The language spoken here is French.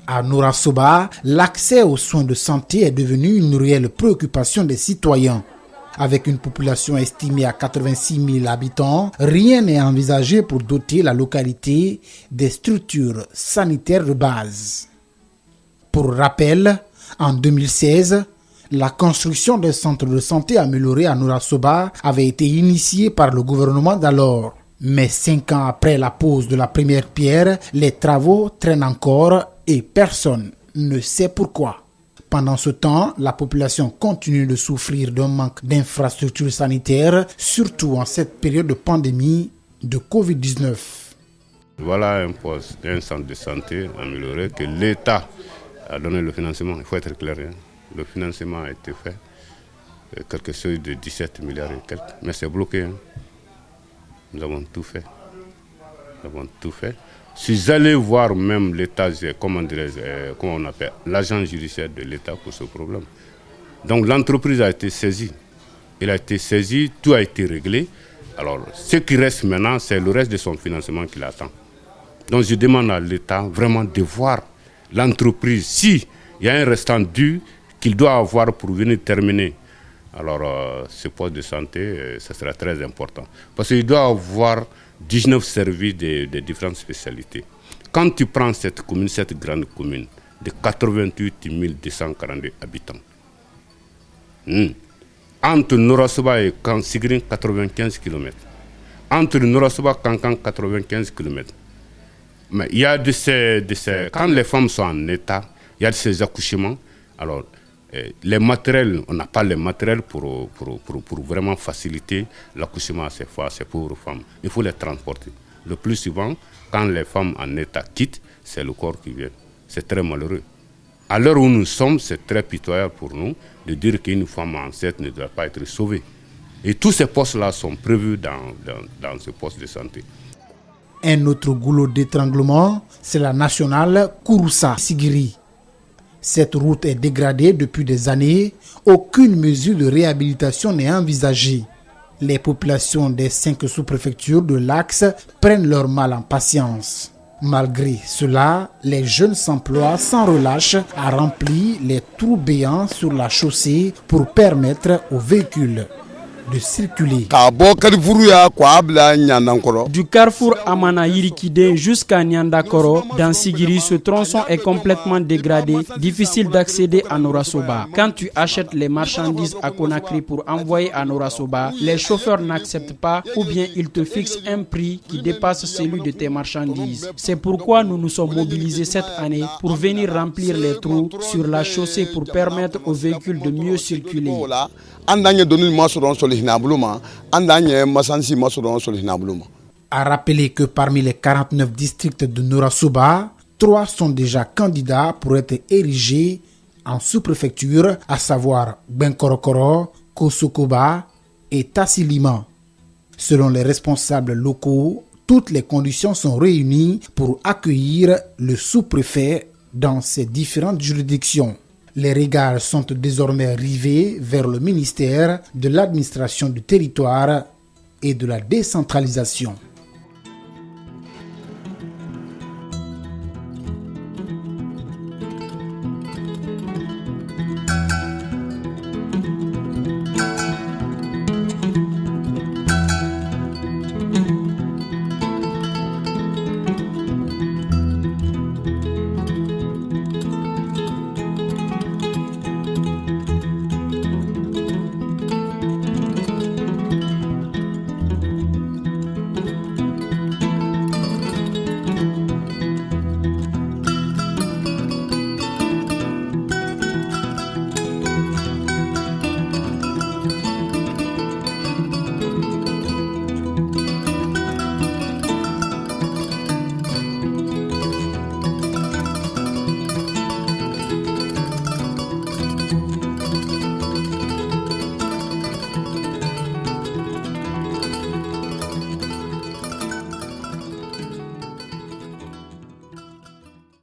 À Noura-Soba, l'accès aux soins de santé est devenu une réelle préoccupation des citoyens. Avec une population estimée à 86 000 habitants, rien n'est envisagé pour doter la localité des structures sanitaires de base. Pour rappel, en 2016, la construction des centres de santé améliorés à Noura-Soba avait été initiée par le gouvernement d'alors. Mais 5 ans après la pose de la première pierre, les travaux traînent encore et personne ne sait pourquoi. Pendant ce temps, la population continue de souffrir d'un manque d'infrastructures sanitaires, surtout en cette période de pandémie de Covid-19. Voilà un centre de santé amélioré que l'État a donné le financement. Il faut être clair, hein. Le financement a été fait, quelque chose de 17 milliards et quelques, mais c'est bloqué. Hein. Nous avons tout fait. Si j'allais voir même l'État, comment on appelle, l'agent judiciaire de l'État pour ce problème. Donc l'entreprise a été saisie. Il a été saisi, tout a été réglé. Alors ce qui reste maintenant, c'est le reste de son financement qu'il attend. Donc je demande à l'État vraiment de voir l'entreprise, s'il y a un restant dû qu'il doit avoir pour venir terminer. Alors ce poste de santé, ça sera très important. Parce qu'il doit avoir 19 services de différentes spécialités. Quand tu prends cette commune, cette grande commune de 88 242 habitants, entre Noura-Soba et Sigrin, 95 km. Entre Noura-Soba et Kankan, 95 km. Mais il y a quand les femmes sont en état, il y a de ces accouchements. Alors, les matériels, on n'a pas les matériels pour vraiment faciliter l'accouchement à ces pauvres femmes. Il faut les transporter. Le plus souvent, quand les femmes en état quittent, c'est le corps qui vient. C'est très malheureux. À l'heure où nous sommes, c'est très pitoyable pour nous de dire qu'une femme enceinte ne doit pas être sauvée. Et tous ces postes-là sont prévus dans ce poste de santé. Un autre goulot d'étranglement, c'est la nationale Kouroussa-Sigiri. Cette route est dégradée depuis des années. Aucune mesure de réhabilitation n'est envisagée. Les populations des 5 sous-préfectures de l'Axe prennent leur mal en patience. Malgré cela, les jeunes s'emploient sans relâche à remplir les trous béants sur la chaussée pour permettre aux véhicules de circuler. Du carrefour Amana Yirikide jusqu'à Nyandakoro, dans Sigiri, ce tronçon est complètement dégradé, difficile d'accéder à Noura-Soba. Quand tu achètes les marchandises à Conakry pour envoyer à Noura-Soba, les chauffeurs n'acceptent pas ou bien ils te fixent un prix qui dépasse celui de tes marchandises. C'est pourquoi nous nous sommes mobilisés cette année pour venir remplir les trous sur la chaussée pour permettre aux véhicules de mieux circuler. À rappeler que parmi les 49 districts de Noura-Soba, 3 sont déjà candidats pour être érigés en sous-préfecture, à savoir Benkorokoro, Kosokoba et Tassilima. Selon les responsables locaux, toutes les conditions sont réunies pour accueillir le sous-préfet dans ces différentes juridictions. Les regards sont désormais rivés vers le ministère de l'administration du territoire et de la décentralisation.